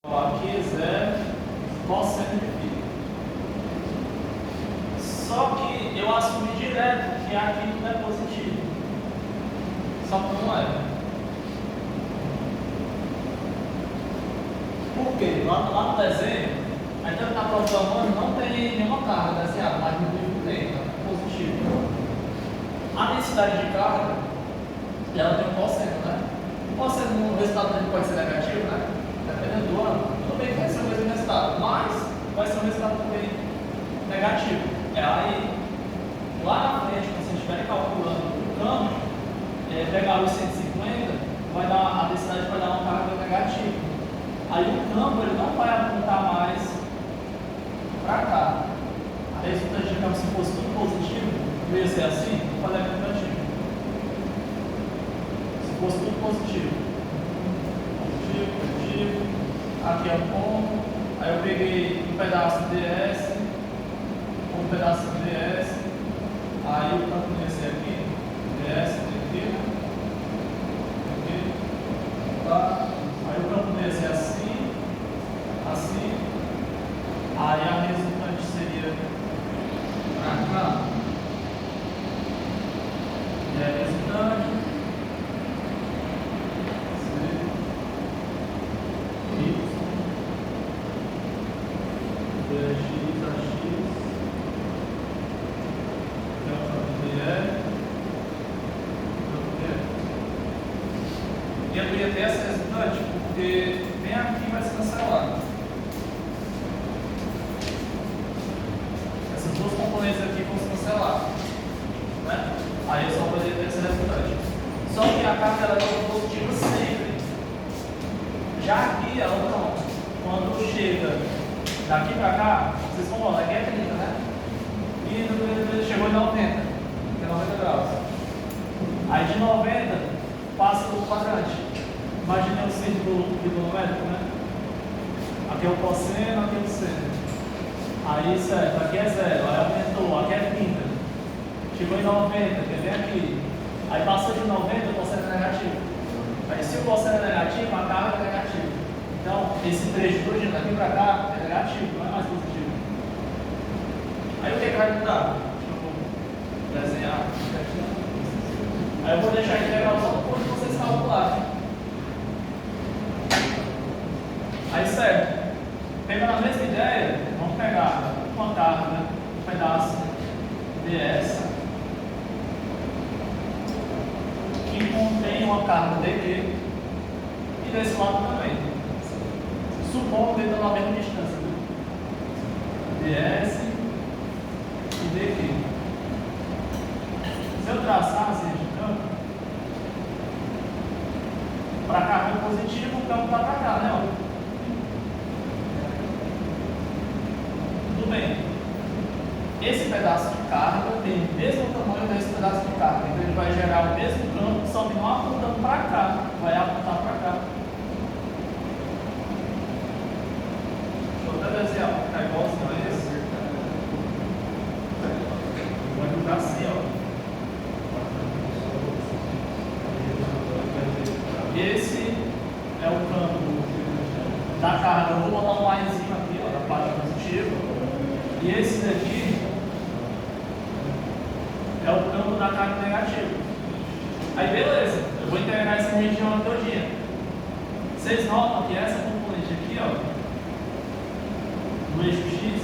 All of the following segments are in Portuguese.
Aqui é zero cosseno de φ. Só que eu assumi direto que aqui tudo é positivo. Só que não é. Por quê? Lá no desenho, a gente está provando não tem nenhuma carga desenhada, mas no livro tem, tá? Positivo. A densidade de carga, ela tem um cosseno, né? O cosseno, o resultado dele pode ser negativo, né? Dependendo do ângulo, também vai ser o mesmo resultado, mas vai ser um resultado também negativo. Aí, lá na frente, quando você estiver calculando o campo, pegar os 150, a densidade vai dar uma carga negativa. Aí o campo ele não vai apontar mais para cá. A resultante de campo, se fosse tudo positivo, ia ser assim, vou fazer aqui no cantinho. Se fosse tudo positivo, aqui é o ponto, aí eu peguei um pedaço de ds, um pedaço de ds, aí o campo ia ser aqui, ds, aqui, tá? Aí o campo ia ser assim, assim, aí a resultante seria pra cá, e a resultante e eu ia ter essa resultante porque bem aqui vai se cancelar. Essas duas componentes aqui vão se cancelar, né? Aí eu só poderia ter essa resultante. Só que a carga ela é positiva sempre. Já aqui ela não. Quando chega daqui para cá, vocês vão ver, daqui é 30, né? E chegou em 90, tem 90 graus. Aí de 90 passa o quadrante. Imagina o círculo trigonométrico, né? Aqui é o cosseno, aqui é o seno. Aí certo, aqui é zero, aí aumentou, aqui é 30. Chegou em 90, quer ver aqui. Aí passou de 90, o cosseno é negativo. Aí se o cosseno é negativo, a carga é negativa. Então, esse trecho todo daqui para cá é negativo, não é mais positivo. Aí o que vai mudar? Deixa eu desenhar. Aí eu vou deixar a integral só depois de vocês calcularem. Aí certo. Pegando a mesma ideia, vamos pegar uma carga, um pedaço ds, que contém uma carga dq, e desse lado também. Supondo que estão na mesma distância, né? ds e dq. Se eu traçar assim de campo, para carga positiva, o campo está para cá, né? Tudo bem. Esse pedaço de carga tem o mesmo tamanho desse pedaço de carga. Então ele vai gerar o mesmo campo, só que não apontando para cá, vai apontar para cá. Deixa eu até desenhar um negócio a esse. Vai ficar assim, ó. Esse é o campo da carga. Eu vou botar um Azinho aqui, ó, da parte positiva. E esse daqui é o campo da carga negativa. Aí beleza, eu vou integrar essa região todinha. Vocês notam que essa componente aqui, ó, no eixo X,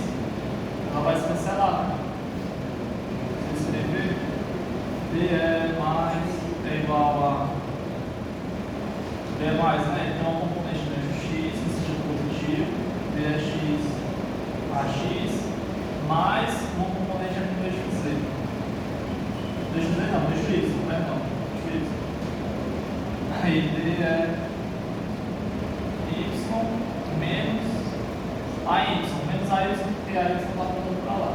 ela vai se cancelar, né? Você escrever dE mais é igual a dE mais, né? Então a componente do eixo X, no sentido positivo, dx ax, mais uma componente aqui do eixo Z. Do eixo Z não, do eixo Y, perdão. Do eixo Y. Aí D é Y menos AY, menos AY, porque AY está apontando para lá.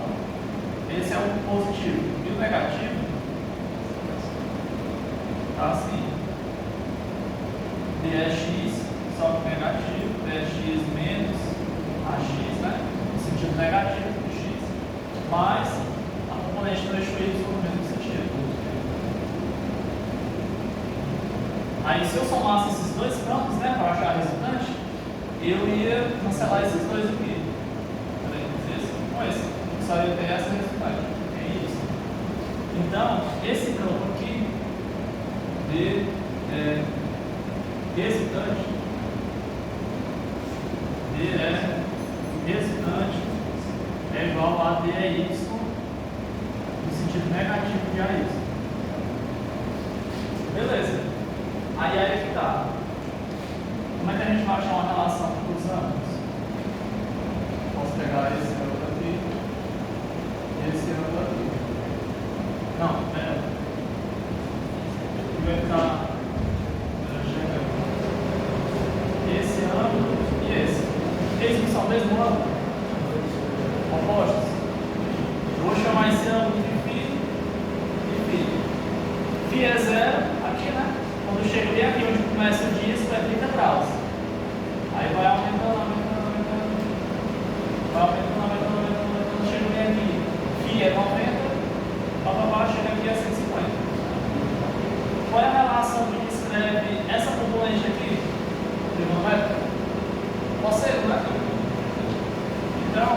Esse é o positivo. E o negativo está assim. dx, só que negativo, dx menos ax, né? No sentido negativo do x, mais a componente do eixo y no mesmo sentido. Aí se eu somasse esses dois campos, né, para achar a resultante, eu ia cancelar esses dois aqui. Esse com esse. Só ia ter essa resultado. É isso. Então, esse campo aqui de resultante, D é resultante é igual a DEY no sentido negativo de AY. Beleza. Aí que tá. Como é que a gente vai achar uma relação com os ângulos? Posso pegar esse ângulo aqui, esse ângulo aqui. Não, pera. Aqui vai ficar esse ângulo e esse. Eles não são o mesmo ângulo? Opostos. Eu vou chamar esse ângulo de φ e φ. Φ é zero, aqui, né? Quando eu chego bem aqui onde começa o disco, é 30 graus. Aí vai aumentando, aumentando, aumentando. Vai aumentando, aumentando, aumentando. Quando chego bem aqui, φ é 90, papapá, chega aqui a 150. Qual é a relação que descreve essa componente aqui? Trigonométrica? Cosseno, né? Então,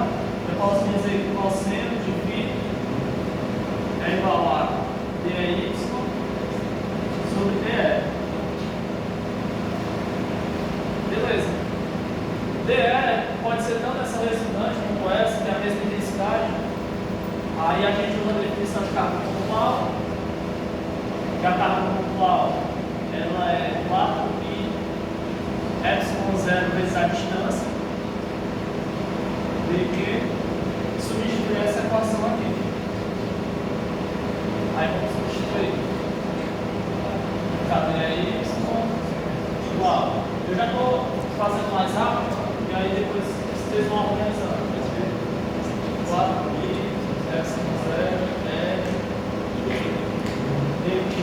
eu posso dizer que o cosseno de φ é igual a DY sobre DE. Beleza. DE pode ser tanto essa resultante como essa, que é a mesma intensidade. Aí a gente usa a definição de carga pontual, que a carga pontual ela é 4π ε0 vezes a distância, de que substituir essa equação aqui. Aí vamos substituir. Cadê y igual? Eu já estou fazendo mais rápido, e aí depois vocês vão organizando. 4π ε0 é dq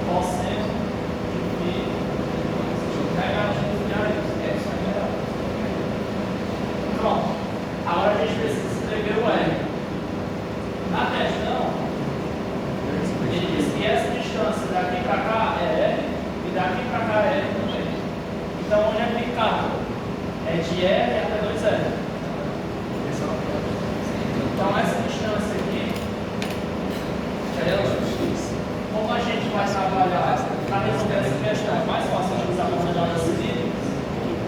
cosseno de φ negativo de AY. Pronto. Agora a gente precisa escrever o R. Na questão, ele diz que essa distância daqui para cá é R e daqui para cá é R também. Então, onde é aplicado? É de R até 2R. Então, essa distância aqui, como a gente vai trabalhar para resolver essa questão, é mais fácil de usar a coordenada cilíndrica,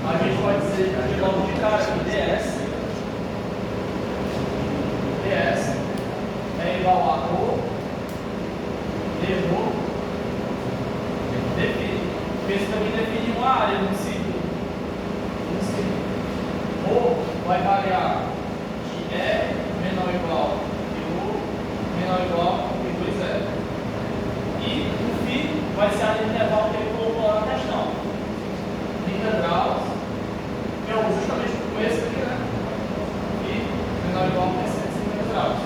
a gente pode dizer de logo de cara que ds é igual a ρ dρ dφ. Porque isso também define uma área no ciclo. Ρ vai variar de E menor ou igual de ρ menor ou igual de 2R. E o φ vai ser a intervalo que ele colocou lá na questão. 30 graus, que eu uso justamente com esse aqui, né? E menor ou igual a 150 graus.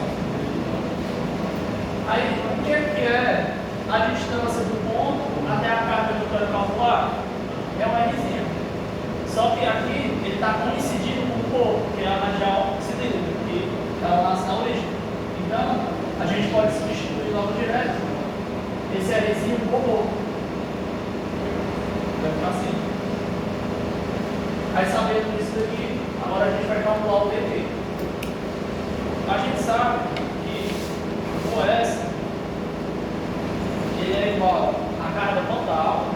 Aí, o que é a distância do ponto até a carga que eu quero calcular? É um Rzinho. Só que aqui ele está coincidindo com o corpo, que é a radial cilíndrica, que ela nasce na origem. Então, a gente pode substituir logo direto esse Rzinho por corpo. Vai ficar assim. Aí, sabendo disso daqui, agora a gente vai calcular o dT. A gente sabe que o S ele é igual à carga total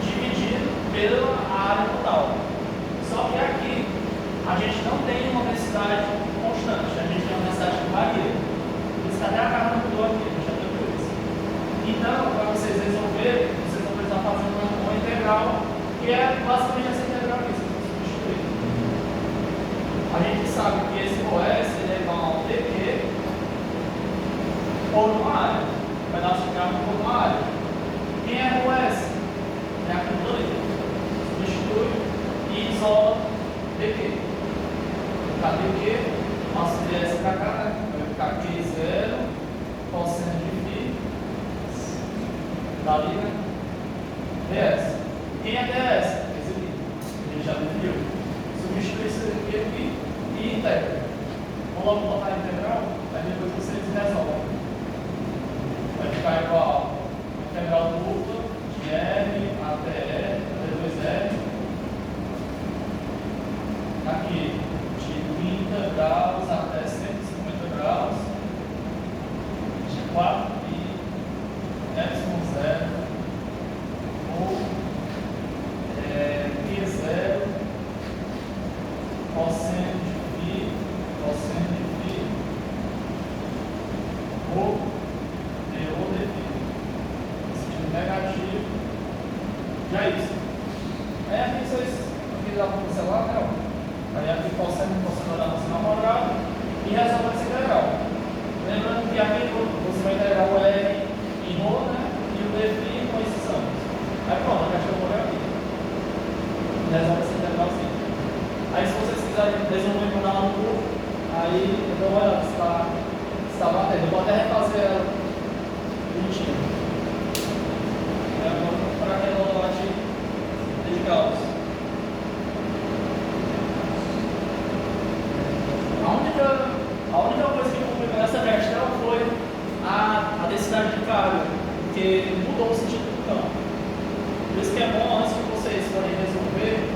dividido pela área total. Só que aqui a gente não tem uma densidade constante, a gente tem uma densidade que varia. Por isso que até a carga mudou aqui, a gente já viu isso. Então, para vocês resolverem, vocês vão precisar fazer uma integral, que é basicamente essa integral aqui, vocês vão substituir. A gente sabe que esse OS ele é igual ao dq por uma área. Um pedaço de carga por uma área. Quem é o S? É aquilo ali. Substitui e isola dq. Tá dq, passo ds para cá, né? Vai ficar aqui 0, cosseno de φ. Tá ali, né? ds. Quem é ds? Esse aqui. A gente já definiu. Substitui isso aqui e integra. Vamos logo botar a integral, aí depois vocês resolvem. Vai ficar igual a integral dupla de R até E Aí aqui vocês, aqui dá para o celular, né? Aí aqui você olhar para o seu namorado e resolve esse integral. Lembrando que aqui você vai integrar o R em rho, né? E o dφ com esses ângulos. Aí pronto, a questão morreu aqui. Resolve esse integral assim. Aí se vocês quiserem resolver por lá no curso, aí eu dou uma olhada se está batendo. Eu vou até refazer ela bonitinho. Agora para aquela lote de Gauss. A única coisa que complicou nessa questão foi a densidade de carga, porque mudou o sentido do campo. Por isso que é bom, antes que vocês forem resolver,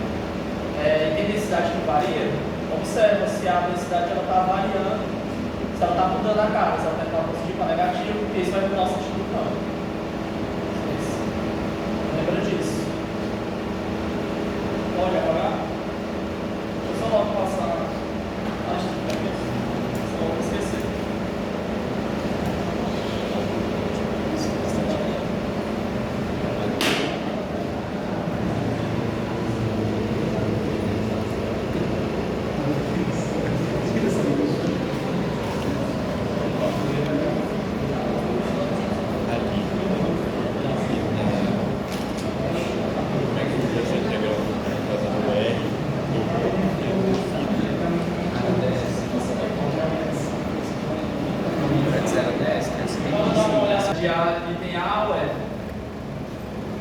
tem densidade que varia, observa se a densidade está variando, se ela está mudando a carga, se ela está positivo ou negativo, porque isso vai mudar o sentido do campo. Lembra disso. Pode apagar? Deixa eu só logo passar antes de cabeça. Senão eu vou esquecer. E tem A ou F.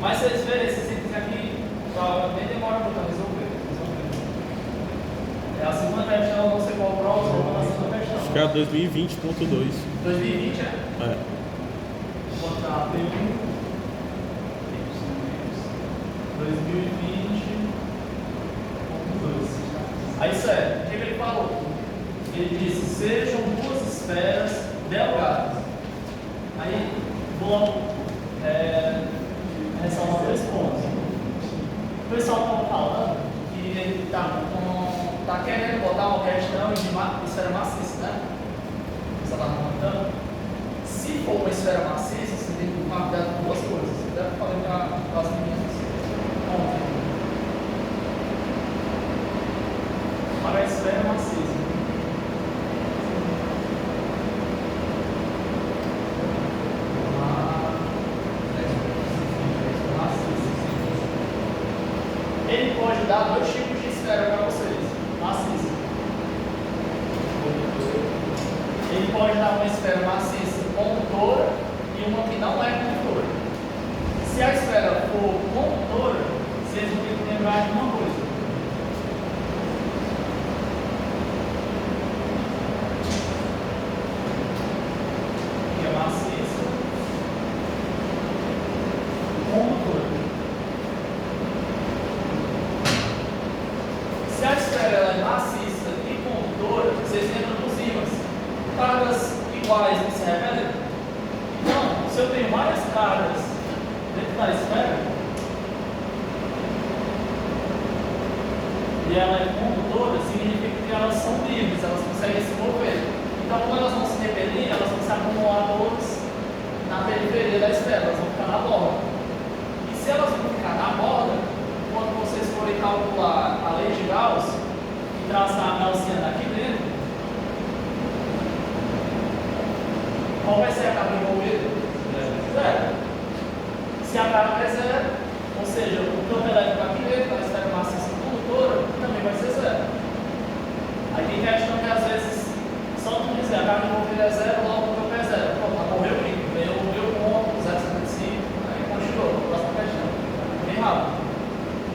Mas se vocês verem esses itens aqui, nem demora muito a resolver. É a segunda questão, não sei qual prova, vamos na segunda questão. Acho que é a 2020.2. 2020 é? É. Vou botar P1. 2020.2. Aí sério, o que ele falou? Ele disse, sejam duas esferas delgadas. Aí vou ressaltar dois pontos. O pessoal está falando que ele está querendo botar uma questão de esfera maciça, né? Você está comentando? Se for uma esfera maciça, você tem que tomar cuidado com duas coisas. Você deve falar com as meninas ontem. Para a esfera maciça. Ele pode dar dois tipos de esfera para vocês, maciça. Ele pode dar uma esfera maciça condutora e uma que não é condutora. Se a esfera for condutora, vocês vão ter que lembrar de uma coisa. Que é maciça, condutora. Se a esfera ela é maciça e condutora, vocês lembram dos ímãs. Cargas iguais que se repetem. Então, se eu tenho várias cargas dentro da esfera e ela é condutora, significa que elas são livres, elas conseguem se mover. Então, como elas vão se repelir, elas vão se acumular todas na periferia da esfera, elas vão ficar na borda. E se elas vão ficar na borda, quando vocês forem calcular a lei de Gauss e traçar a gaussiana aqui dentro, qual vai ser a carga envolvida? Zero. Se a carga é zero, ou seja, o campo elétrico aqui dentro, da esfera maciça condutora, também vai ser zero. Aí tem questão que às vezes só não dizer a carga envolvida é zero, logo o campo é zero. Pronto, morreu o líquido, veio o ponto, 0,55, aí continuou, próxima questão. Bem rápido.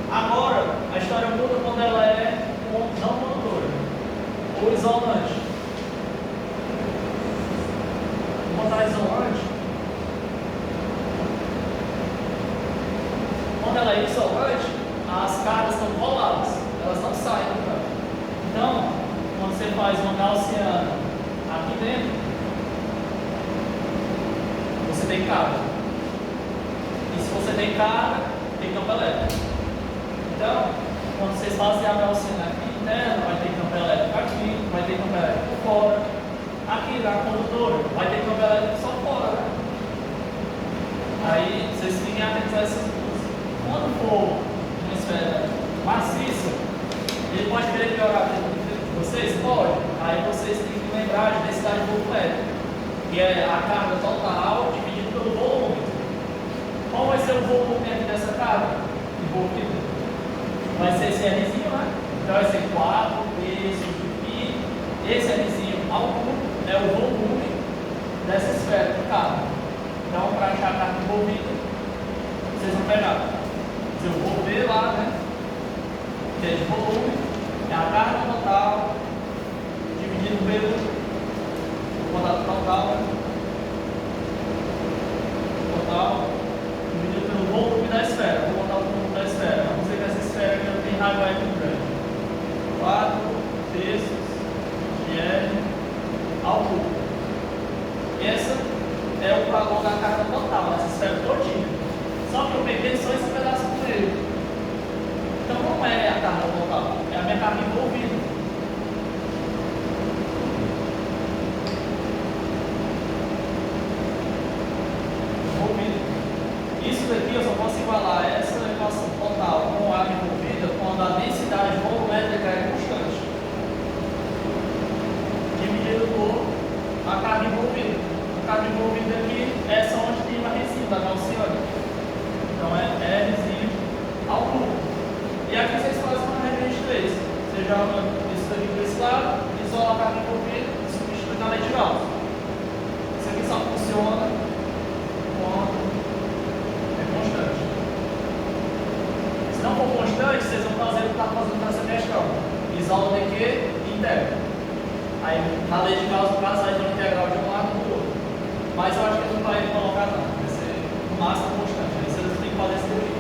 Agora, a história muda quando ela é não condutora ou isolante. Quando ela é isolante, quando ela é isolante, as cargas estão coladas, elas não saem do campo. Então, quando você faz uma gaussiana aqui dentro, você tem carga. E se você tem carga, tem campo elétrico. Então, quando vocês fazem a gaussiana aqui interna, vai ter campo elétrico aqui, vai ter campo elétrico fora. Aqui na condutora, vai ter campo elétrico só fora. Né? Aí, vocês fiquem atentos a essas duas. Quando for uma esfera densidade volumétrica, que é a carga total dividida pelo volume. Qual vai ser o volume aqui dessa carga envolvida? Vai ser esse Rzinho, né? Então vai ser 4 vezes pi. Esse Rzinho ao cubo é o volume dessa esfera de carga. Então, para achar a carga envolvida, vocês vão pegar. Eu vou ver lá, né? Que é de volume, é a carga total dividido pelo contato total, né? Total dividido pelo volume da esfera. Vou botar o volume da esfera. Vamos ver que essa esfera aqui não tem raio muito grande. 4 terços de L ao cubo. Esse é o valor da carga total, essa esfera todinha. Só que eu peguei só esse pedaço do meio. Então não é a carga total, é a minha carga envolvida. Isso daqui eu só posso igualar essa equação total com a área envolvida quando a densidade volumétrica é constante, dividido por a carga envolvida. A carga envolvida aqui é essa onde tem uma resina da gaussiana. Então é Rzinho ao cubo. E aqui vocês fazem uma regra de 3. Você joga isso daqui para esse lado, isola a carga envolvida e substitui na lei de Gauss. Isso aqui só funciona quando constante. Se não for constante, vocês vão fazer o que está fazendo nessa questão. Isola de que integral. Aí na lei de Gauss, no caso, aí vai integral de um lado e do outro. Mas eu acho que ele não vai colocar não. Vai ser no máximo constante. Aí vocês têm que fazer isso daqui.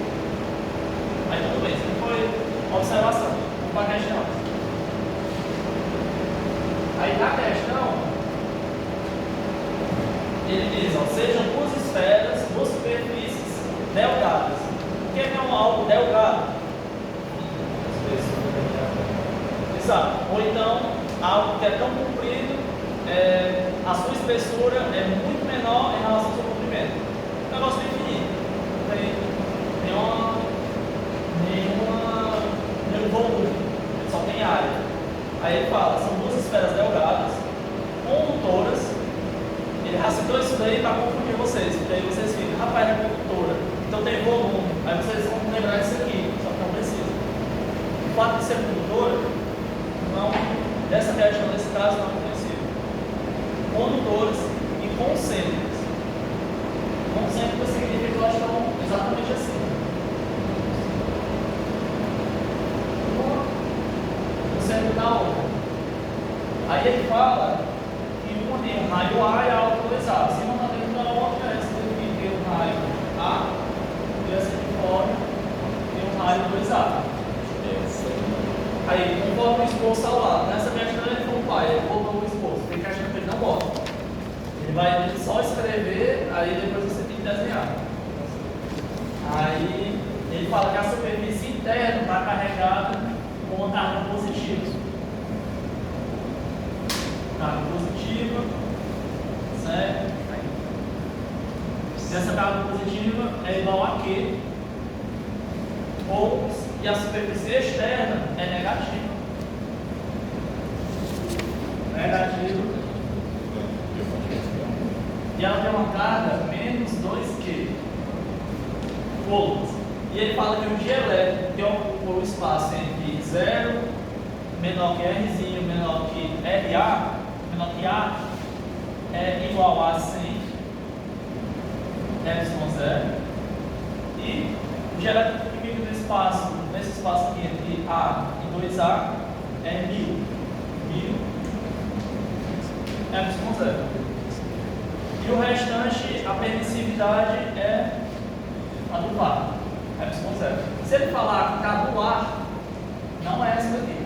Aí tudo bem, isso aqui foi observação. Vamos para a questão. Aí na questão, ele diz, ó, sejam duas esferas, duas superfícies delgadas. O que é algo delgado? Exato. Ou então, algo que é tão comprido, a sua espessura é muito menor em relação ao seu comprimento. O negócio é infinito. Não tem nenhum volume, só tem área. Aí ele fala, são duas esferas delgadas, condutoras. Ele racitou isso daí para confundir vocês, porque aí vocês ficam, rapaz, é condutora, então tem volume. Aí vocês vão lembrar disso aqui, só que não precisa. O fato de ser condutora, não, dessa questão, nesse caso, não é conhecido. Condutoras e concêntricas. Concêntricas significa que elas estão exatamente assim. Concêntrico da outra. Aí ele fala que uma tem um raio A e a outra polarizada. Se não está dentro da outra, essa daqui tem um raio A e essa aqui fora tem um raio polarizado. Aí, conforme o esboço ao lado. Nessa questão ele foi o pai, ele botou o esboço. Tem questão que ele não bota. Ele vai só escrever, aí depois você tem que desenhar. Aí ele fala que a superfície interna está carregada com uma carga positiva. Carga positiva, certo? Essa carga positiva é igual a Q, e a superfície externa é negativa. Negativa. E ela tem uma carga menos 2Q coulombs. E ele fala que o dielétrico que ocupa o espaço entre 0, menor que Rzinho, menor que RA, menor que A, é igual a 100 ε0. E o dielétrico que fica nesse espaço aqui entre A e 2A é 1000 ε0. E o restante, a permissividade é a do ar, ε0. Se ele falar que está no ar, não é essa daqui.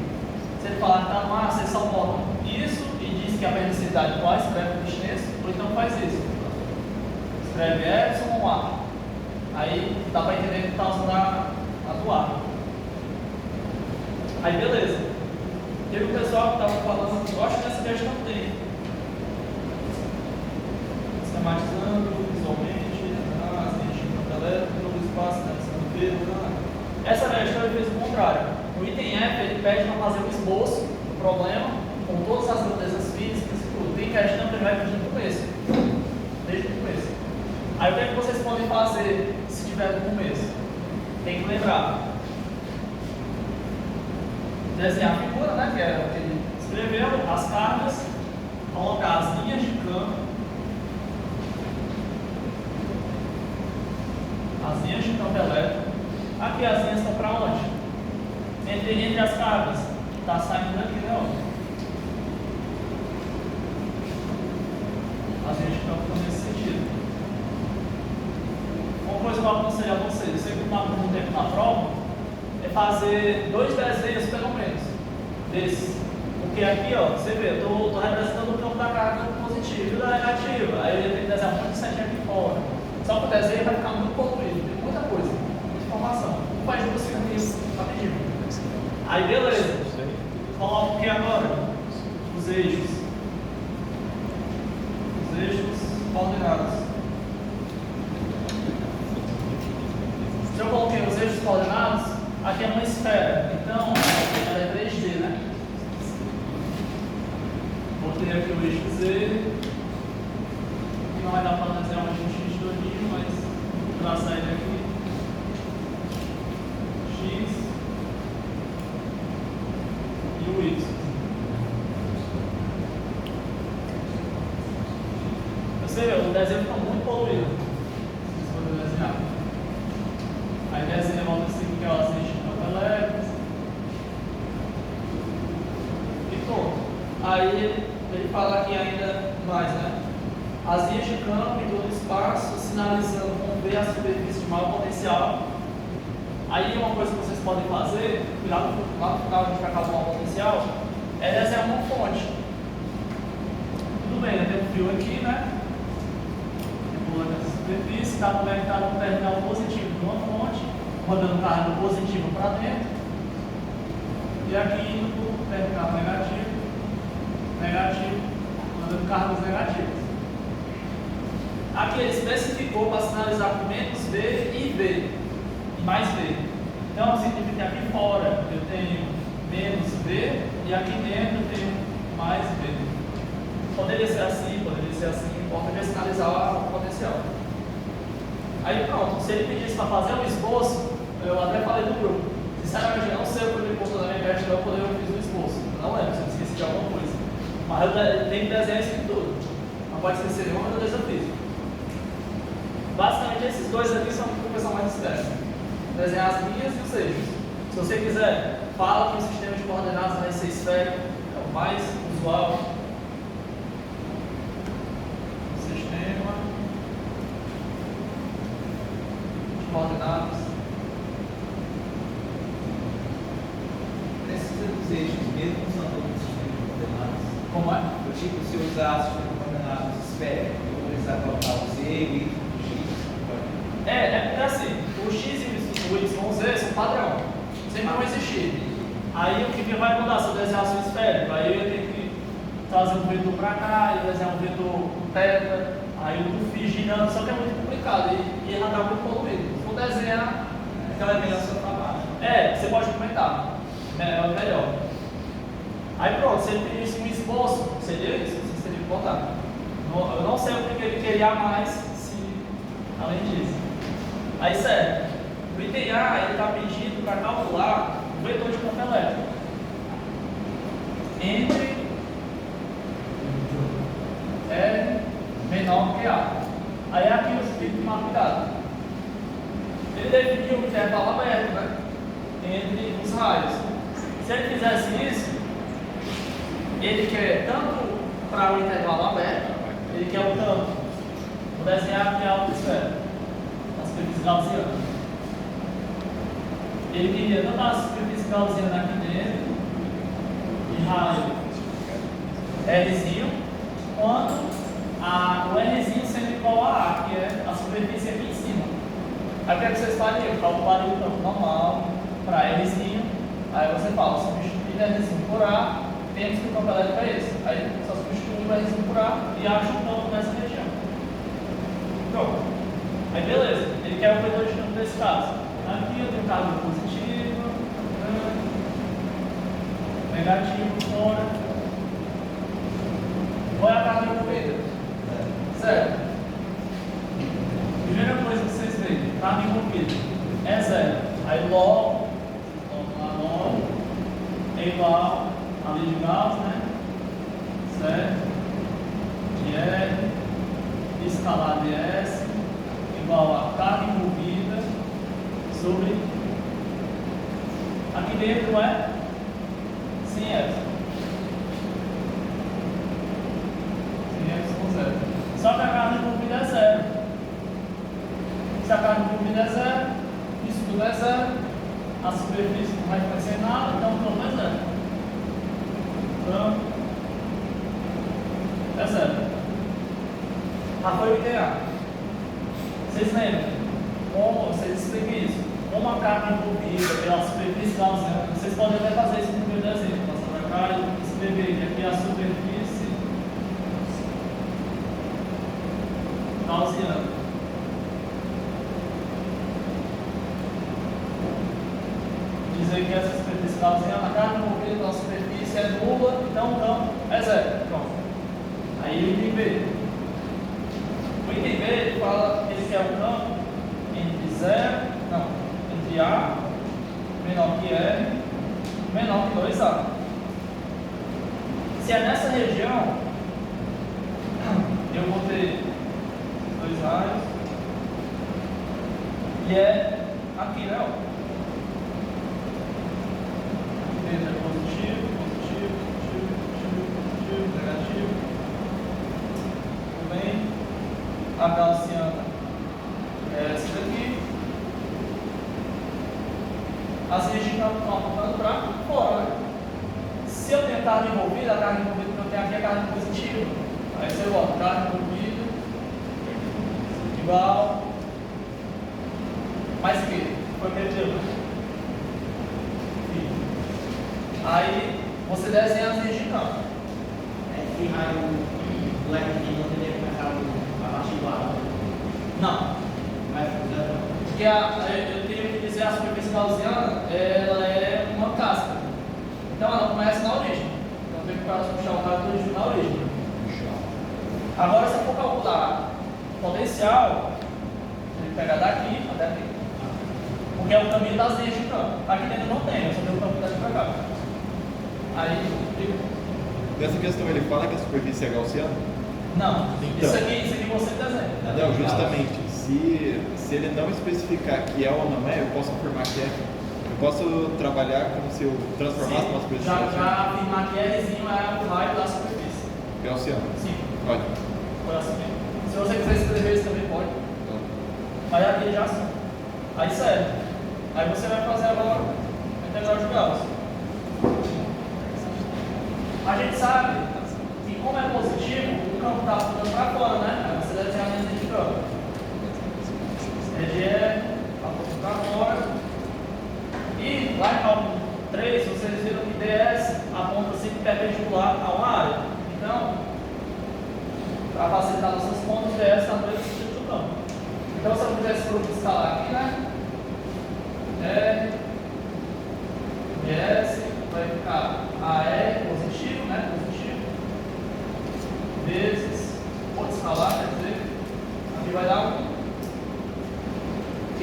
Se ele falar que está no ar, você só bota isso e diz que a permissividade qual escreve no chinês, ou então faz isso. Escreve Epsilon ar. Aí dá para entender que está usando a do ar. Aí beleza. Teve o pessoal que estava falando que gosta dessa questão tem. Esquematizando visualmente, elétrico, espaço, essa questão ele fez o contrário. No item F ele pede para fazer um esboço do problema com todas as grandezas físicas e tudo. questão que ele vai desde o começo. Desde o começo. Aí o que é que vocês podem fazer se tiver no começo? Tem que lembrar. Desenhar a figura, né? Que é o que ele escreveu, as cargas, colocar as linhas de campo. As linhas de campo elétrico. Aqui as linhas estão para onde? Entre as cargas. Está saindo daqui, né? Ó. As linhas de campo estão nesse sentido. Uma coisa que eu aconselho a vocês, eu sei que não tempo na prova, é fazer 2 desenhos pelo menos. Desses. Porque aqui, ó, você vê, eu estou representando o campo da carga positiva e da negativa. Aí eu ia ter que desenhar um monte de setinha aqui fora. Só que o desenho vai ficar muito poluído, tem muita coisa, muita informação. Não faz 2 segundos rapidinho. Aí beleza. Coloca o que agora? Os eixos. Os eixos coordenados. Se eu coloquei os eixos coordenados, aqui é uma esfera. Então, ela é 3D, né? Botei aqui o eixo Z. Aqui não vai dar para desenhar um X todinho, mas vou traçar ele aqui. X e o Y. Você vê, o desenho fica muito poluído. Vocês podem desenhar. Aí desenha volta assim, que é o azeite de campo elétrico. E pronto. Aí ele fala aqui ainda mais, né? As linhas de campo em todo o espaço, sinalizando com V a superfície de maior potencial. Aí uma coisa que vocês podem fazer, lá no final a gente vai calcular o potencial, é desenhar uma fonte. Tudo bem, né? Tem um fio aqui, né? Pula nessa superfície, está conectado com o terminal positivo de uma fonte, rodando carga positiva para dentro. E aqui indo para o terminal negativo, mandando cargas negativas. Aqui ele especificou para sinalizar com menos V e V, e mais V. Então significa que aqui fora eu tenho menos V e aqui dentro eu tenho mais V. Poderia ser assim, importa é sinalizar o potencial. Aí pronto, se ele pedisse para fazer um esboço, eu até falei no grupo. Sinceramente, eu não sei o que ele postou na minha questão quando eu fiz o esboço. Eu não lembro se eu esqueci de alguma coisa. Mas eu tenho que desenhar isso tudo. Não pode esquecer nenhuma das eu fiz. Basicamente, esses dois aqui são o que são mais estresse. Desenhar as linhas e os eixos. Se você quiser, fala que o sistema de coordenadas vai ser esférico, é o mais usual. Sistema de coordenadas. Precisa dos eixos, mesmo usando o sistema de coordenadas. Como é? Tipo, se eu usar o sistema de coordenadas esférico, eu vou precisar colocar o Z, o Y, o X. É porque assim, o X e o Y e o Z são padrão. Sempre vão existir. Aí o que vai mudar se eu desenhasse um esférico? Aí eu ia ter que trazer um vetor para cá, ia desenhar um vetor θ, aí o φ girando, só que é muito complicado e ia andar muito poluído. Se for desenhar, Então é melhor só para baixo. você pode comentar. É o melhor. Aí pronto, se ele pedisse um esboço, seria isso, você teria que botar. Eu não sei o que ele queria mais, além disso. Aí certo, o item A ele está pedindo para calcular o vetor de campo elétrico entre R menor que A. Aí aqui você tem que tomar cuidado. Ele definiu o intervalo aberto, né? Entre os raios. Se ele fizesse isso, ele quer tanto para o intervalo aberto, ele quer o campo. Vou desenhar aqui a autoesfera, a superfície gaussiana. Ele queria tanto a superfície gaussiana aqui dentro, de raio Rzinho, quanto o Rzinho sendo igual a A, que é a superfície aqui em cima. Aí o que é que vocês fariam? Calculariam o campo normal para Rzinho, aí você fala, substituir Rzinho por A, temos que o campo elétrico é esse. Aí só substitui o Rzinho por A e acha o campo nessa região. Pronto. Aí beleza, ele quer o vetor de campo desse caso. Aqui eu tenho carga positiva, negativo fora. Qual é a carga envolvida? Zero. Primeira coisa que vocês veem, carga envolvida é zero. Aí logo, é igual a lei de Gauss, né? Certo? De R escalar de S igual a carga envolvida sobre aqui dentro é sem S. Sem S com zero. Só que a carga envolvida é zero. Se a carga envolvida é zero, isso tudo é zero. A superfície não vai acontecer nada, então o campo é zero. Campo é zero. Foi o ideal. Vocês lembram? Como vocês explicam isso? Como a carga envolvida pela superfície gaussiana, vocês podem até fazer isso no primeiro exemplo. Passar para cá e escrever que aqui é a superfície gaussiana. Dizer que essa superfície gaussiana, a carga envolvida pela superfície é nula, então o campo é zero. Pronto. Aí o item B. O item B ele fala que ele quer um campo entre A menor que R menor que 2A. Se é nessa região, eu vou ter dois raios e é aqui, né? Aqui dentro é positivo, negativo. Tudo bem? A gaussiana é essa daqui. As regiões estão apontando para fora, né? Se eu tenho carga envolvida, a carga envolvida que eu tenho aqui é carga positiva. Aí você bota carga envolvida igual mais que foi perdido. Aí você desenha as regiões de campo. Esse raio black não teria começado a partir do lado. Não. Vai fazer. Porque eu teria que dizer a superfície gaussiana, ela é uma casca. Então ela começa na origem. Então tem que puxar o raio do na origem. Agora se eu for calcular potencial, tem que pegar daqui até aqui. Porque é o caminho das linhas de campo. Aqui dentro não tem, eu só tenho o campo daqui para cá. Aí, Nessa questão ele fala que a superfície é gaussiana? não. Então. Isso aqui você desenha. Não, justamente. Se ele não especificar que é ou não é, eu posso afirmar que é. Eu posso trabalhar como se eu transformasse uma superfície Já gaussiana. afirmar que Rzinho é o raio da superfície. Gaussiana. Sim. Pode. Foi assim mesmo. Se você quiser escrever isso também pode. Então, Aí aqui já assim. Aí serve. Aí você vai fazer agora a integral de Gauss. A gente sabe que como é positivo, o campo está apontando para fora, né? Aí você deve ter a linha de campo. EGE apontando para fora. E lá em cálculo 3, vocês viram que DS aponta sempre perpendicular a uma área. Então, para facilitar nossas contas, DS está no mesmo sentido do campo. Então, se eu fizer esse grupo escalar aqui, né? DS vai ficar AR positivo, né? Positivo. Vezes, pode escalar, quer dizer, aqui vai dar 1. Q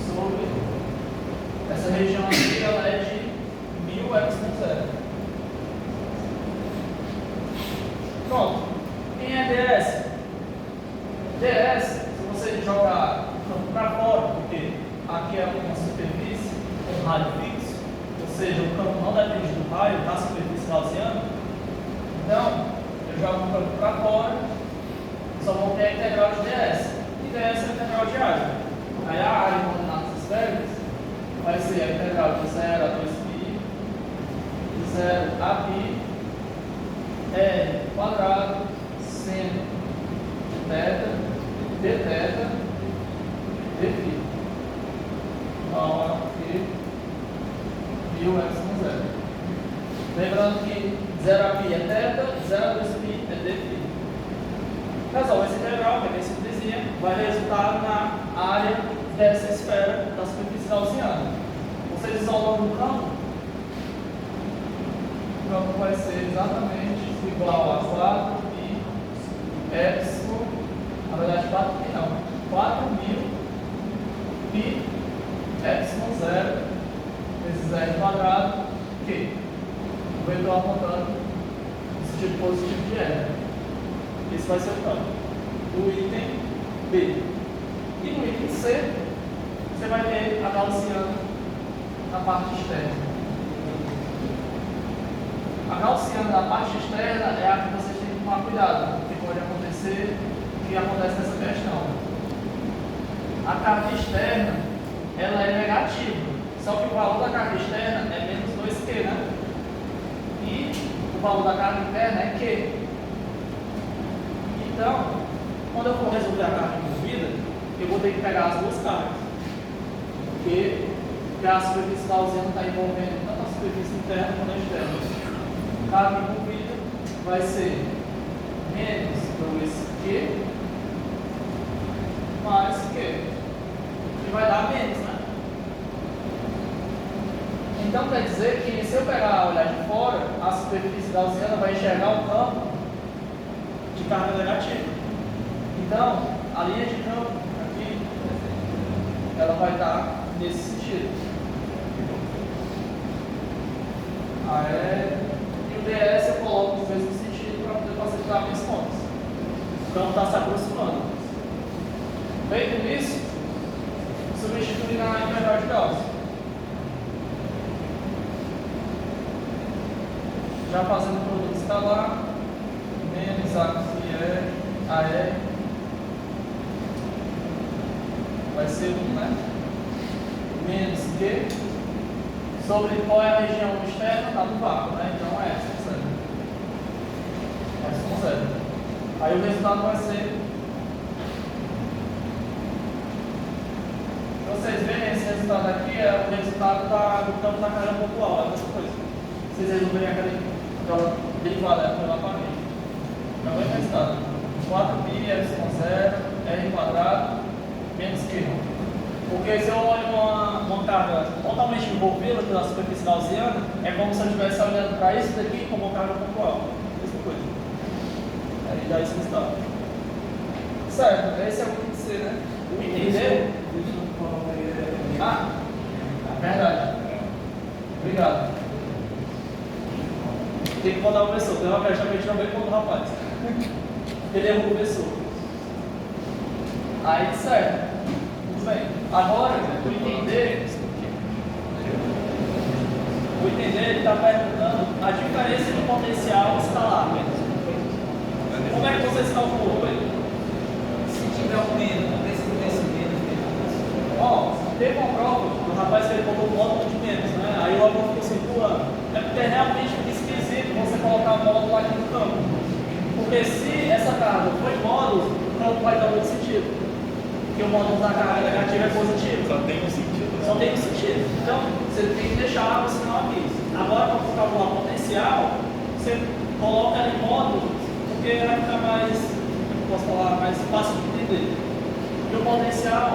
sobre essa região aqui, ela é de 1000x com 0. Pronto. Quem é DS? DS, se você jogar o campo para fora, porque aqui é uma superfície, um raio fixo, ou seja, o campo não depende do raio, da superfície gaussiana, então eu jogo o campo para fora, só vou ter a integral de DS. E DS é a integral de área. Aí a área em coordenadas esféricas vai ser a integral de 0 a 2π, de 0 a π, R quadrado, seno θ, dθ, dφ. Igual a Q, 1000x com 0. Lembrando que 0 a π é θ, 0 a 2π é dφ. Resolve essa integral, que é bem simplesinha, vai resultar na área dessa esfera da superfície gaussiana. Vocês isolam no campo? o campo vai ser exatamente igual a 4pi epsilon, na verdade 4pi não, 4.000 pi epsilon 0 vezes r quadrado, que o vetor apontando no sentido positivo de r. Esse vai ser o campo do item B. E no item C, você vai ter a gaussiana na parte externa. A gaussiana da parte externa é a que vocês têm que tomar cuidado, porque pode acontecer o que acontece nessa questão. A carga externa, ela é negativa, só que o valor da carga externa é menos 2Q, né? E o valor da carga interna é Q. Então, quando eu for resolver a carga envolvida, eu vou ter que pegar as duas cargas. Porque a superfície gaussiana está envolvendo tanto a superfície interna quanto a externa. A carga envolvida vai ser menos 2Q mais Q, que vai dar menos, né? Então quer dizer que se eu pegar olhar de fora, a superfície gaussiana vai enxergar o campo de carga negativa. Então, a linha de campo aqui, ela vai estar nesse sentido. E o ds eu coloco no mesmo sentido para poder facilitar minhas contas. O campo está se aproximando. Feito isso, substitui na integral de Gauss. Já fazendo o produto escalar, menos AR vai ser 1, né? Menos Q sobre qual é a região externa, está no vácuo, né? Então é essa, certo? Essa zero. Aí o resultado vai ser. Vocês veem esse resultado aqui, é o resultado do campo da carga pontual, é a mesma coisa. Vocês resolverem aquela derivada pela parede. Então é o resultado. 4pi epsilon 0 r quadrado menos Q. Porque se eu olho uma carga totalmente envolvida pela superfície gaussiana, é como se eu estivesse olhando para isso daqui como uma carga pontual. Mesma coisa. Aí dá esse resultado. Certo, esse é o item C, né? O item D. Ah, verdade. Obrigado. Tem que mandar o professor, tem uma questão que a gente não vê quando o rapaz. Ele errou o professor. Aí, certo. Muito bem. Agora, o entender ele está perguntando a diferença de potencial escalar. Como é que vocês calculam ele? Se tiver um menos, desse menos. Ó, teve uma prova, o rapaz que ele botou um módulo de menos, né? Aí o aluno ficou assim, é porque é realmente esquisito você colocar módulo aqui no campo. Porque se essa carga for de módulo, o campo vai dar outro sentido. Porque o módulo da carga negativa é positivo. Só tem um sentido, né? Só tem um sentido. Então, você tem que deixar o sinal aqui. Agora, para calcular potencial, você coloca ela em módulo, porque vai ficar mais, posso falar, mais fácil de entender. E o potencial,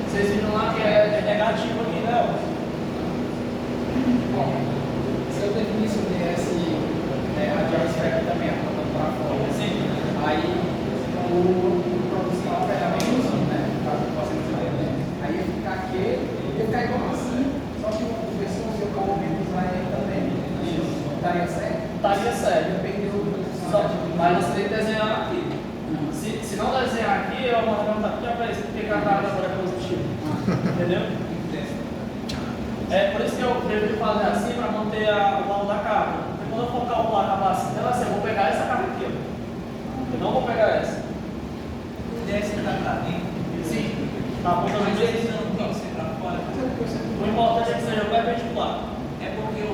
vocês viram lá que é negativo aqui, né? Bom, se eu definisse o ds radial esférica também, apontando para fora, Sim. aí o proporcional pega menos 1, né? Aí ia ficar Q, ia ficar igual assim, só que o pessoal se eu coloco menos vai também. Isso. Estaria certo? Estaria certo. Depende do Mas você tem que desenhar aqui. Se não desenhar aqui, eu vou perguntar aqui, aparece porque a carga agora é positiva. Entendeu? É por isso que eu prefiro fazer assim para manter o valor da carga. Porque quando eu for calcular a capacidade, então, assim, eu vou pegar essa carga aqui. Ó. Eu não vou pegar essa. Desce pra cá dentro. Sim. Tá apontando Mas direito. eles não tem que ser pra fora. O importante é que seja perpendicular. É porque o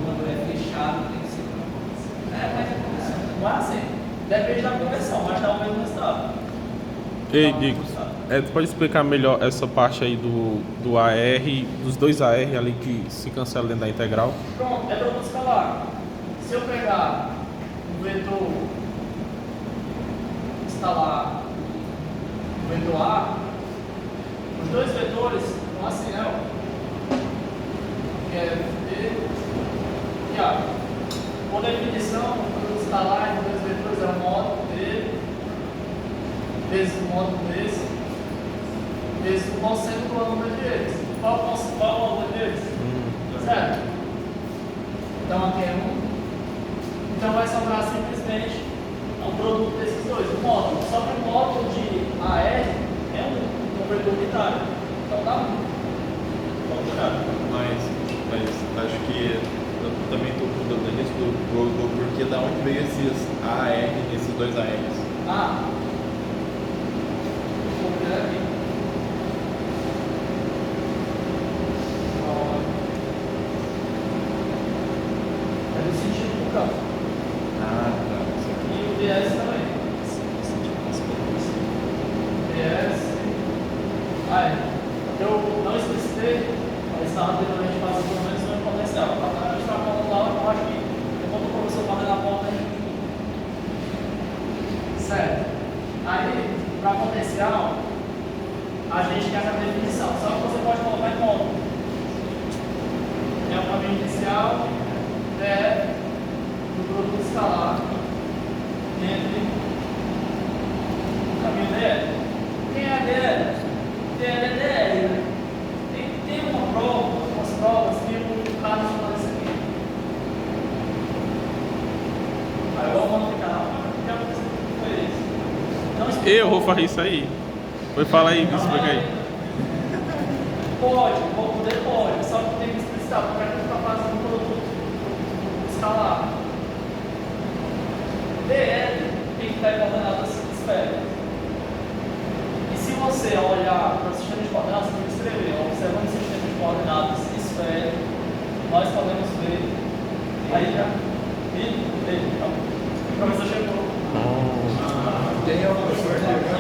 quando é fechado tem que ser pra fora. Mas é como Não é assim. Depende da conversão, mas dá o mesmo resultado. Ei, Dá o Diego, mesmo resultado. tu pode explicar melhor essa parte aí do AR, dos dois AR ali que se cancela dentro da integral? Pronto, é produto escalar. Se eu pegar o vetor escalar, o vetor A, os dois vetores estão assim, né? Que é V do porquê da onde veio esses AR, esses dois ARs. Ah, vou ver aqui. Ó, é do sentido do campo. Ah, tá. Isso aqui. E o DS também. DS. Ah, é. Eu não explicitei, mas estava anteriormente fazendo pelo menos um potencial. Para estar falando lá, eu acho que enquanto o professor fala na ponta, a gente. Certo. Aí, para potencial, a gente quer essa definição. Só que você pode colocar em ponto. É uma caminho inicial do produto escalar entre o caminho DL. Quem é DL? DL é DL, né? Tem uma prova, umas provas que o cara não faz isso aqui. Aí eu vou ficar na hora. O que aconteceu foi isso? Não explica. Eu vou fazer isso aí. Foi, fala aí, explica aí. Pode, vou poder pode, só que tem que explicitar, porque a gente está fazendo um produto escalar. DL tem que estar em coordenadas esféricas. E se você olhar para o sistema de coordenadas, você tem que escrever, observando o sistema de coordenadas esférico, nós podemos ver. Aí já. E então, o professor chegou. Quem é o professor?